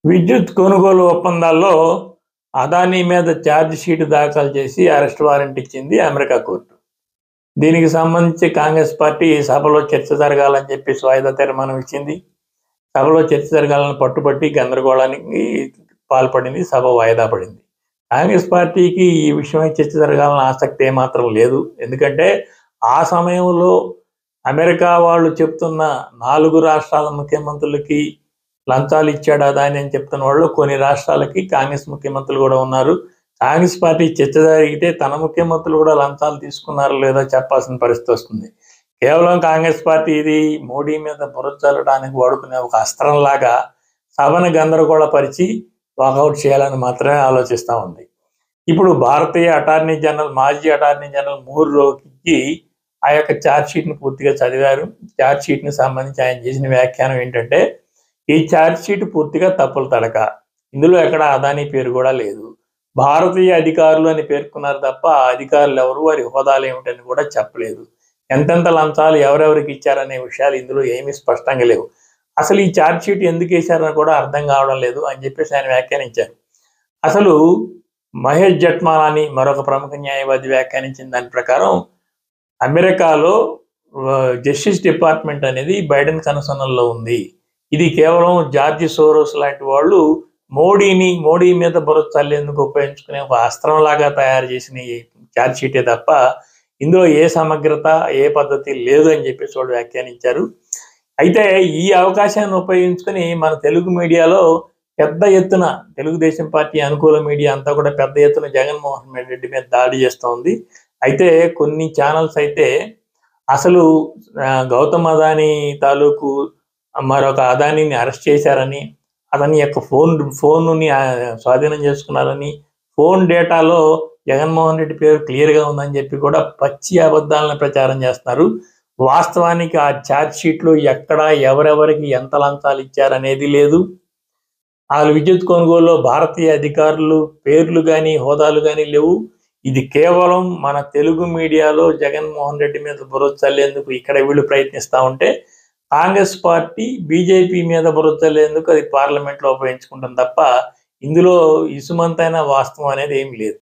విద్యుత్ కొనుగోలు ఒప్పందాల్లో అదానీ మీద ఛార్జ్ షీట్ దాఖలు చేసి అరెస్ట్ వారెంట్ ఇచ్చింది అమెరికా కోర్టు. దీనికి సంబంధించి కాంగ్రెస్ పార్టీ సభలో చర్చ జరగాలని చెప్పి వాయిదా తీర్మానం ఇచ్చింది. సభలో చర్చ జరగాలని పట్టుబట్టి గందరగోళానికి పాల్పడింది. సభ వాయిదా పడింది. కాంగ్రెస్ పార్టీకి ఈ విషయమై చర్చ జరగాలని ఆసక్తి ఏమాత్రం లేదు. ఎందుకంటే ఆ సమయంలో అమెరికా వాళ్ళు చెప్తున్న 4 రాష్ట్రాల ముఖ్యమంత్రులకి లంచాలు ఇచ్చాడు అదాని అని చెప్తున్న వాళ్ళు కొన్ని రాష్ట్రాలకి కాంగ్రెస్ ముఖ్యమంత్రులు కూడా ఉన్నారు. కాంగ్రెస్ పార్టీ చర్చ జరిగితే తన ముఖ్యమంత్రులు కూడా లంచాలు తీసుకున్నారో లేదో చెప్పాల్సిన పరిస్థితి వస్తుంది. కేవలం కాంగ్రెస్ పార్టీ ఇది మోడీ మీద బురద చల్లడానికి వాడుకునే ఒక అస్త్రంలాగా సభను గందరగోళపరిచి వాకౌట్ చేయాలని మాత్రమే ఆలోచిస్తూ ఉంది. ఇప్పుడు భారతీయ అటార్నీ జనరల్, మాజీ అటార్నీ జనరల్ మూర్రోకి ఆ యొక్క ఛార్జ్ షీట్ని పూర్తిగా చదివారు. ఛార్జ్ షీట్ని సంబంధించి ఆయన చేసిన వ్యాఖ్యానం ఏంటంటే, ఈ ఛార్జ్ షీట్ పూర్తిగా తప్పులు తడక, ఇందులో ఎక్కడ అదానీ పేరు కూడా లేదు. భారతీయ అధికారులు అని పేర్కొన్నారు తప్ప ఆ అధికారులు ఎవరు, వారి హోదాలు ఏమిటని కూడా చెప్పలేదు. ఎంతెంత లంచాలు ఎవరెవరికి ఇచ్చారనే విషయాలు ఇందులో ఏమీ స్పష్టంగా లేవు. అసలు ఈ ఛార్జ్ షీట్ ఎందుకు వేశారని కూడా అర్థం కావడం లేదు అని చెప్పేసి ఆయన వ్యాఖ్యానించారు. అసలు మహేష్ జట్మాలాని మరొక ప్రముఖ న్యాయవాది వ్యాఖ్యానించిన దాని ప్రకారం అమెరికాలో జస్టిస్ డిపార్ట్మెంట్ అనేది బైడెన్ కనుసన్నల్లో ఉంది. ఇది కేవలం జార్జి సోరోస్ లాంటి వాళ్ళు మోడీ మీద బురద చల్లేందుకు ఉపయోగించుకునే ఒక అస్త్రంలాగా తయారు చేసిన ఈ ఛార్జ్ షీటే తప్ప ఇందులో ఏ సమగ్రత, ఏ పద్ధతి లేదు అని చెప్పేసి వాళ్ళు వ్యాఖ్యానించారు. అయితే ఈ అవకాశాన్ని ఉపయోగించుకొని మన తెలుగు మీడియాలో పెద్ద ఎత్తున, తెలుగుదేశం పార్టీ అనుకూల మీడియా అంతా కూడా పెద్ద ఎత్తున జగన్మోహన్ రెడ్డి మీద దాడి చేస్తోంది. అయితే కొన్ని ఛానల్స్ అయితే అసలు గౌతమ్ అదానీ తాలూకు మరొక అదానీని అరెస్ట్ చేశారని, అతని యొక్క ఫోన్ని స్వాధీనం చేసుకున్నారని, ఫోన్ డేటాలో జగన్మోహన్ రెడ్డి పేరు క్లియర్గా ఉందని చెప్పి కూడా పచ్చి అబద్ధాలను ప్రచారం చేస్తున్నారు. వాస్తవానికి ఆ ఛార్జ్ షీట్లో ఎక్కడా ఎవరెవరికి ఎంత లంచాలు ఇచ్చారనేది లేదు. ఆ విద్యుత్ కొనుగోలులో భారతీయ అధికారులు పేర్లు కానీ హోదాలు కానీ లేవు. ఇది కేవలం మన తెలుగు మీడియాలో జగన్మోహన్ రెడ్డి మీద బురద చల్లేందుకు ఇక్కడ వీళ్ళు ప్రయత్నిస్తూ ఉంటే, కాంగ్రెస్ పార్టీ బీజేపీ మీద బురద చల్లేందుకు అది పార్లమెంట్లో ఉపయోగించుకుంటుంది తప్ప ఇందులో ఇసుమంతైన వాస్తవం అనేది ఏమి లేదు.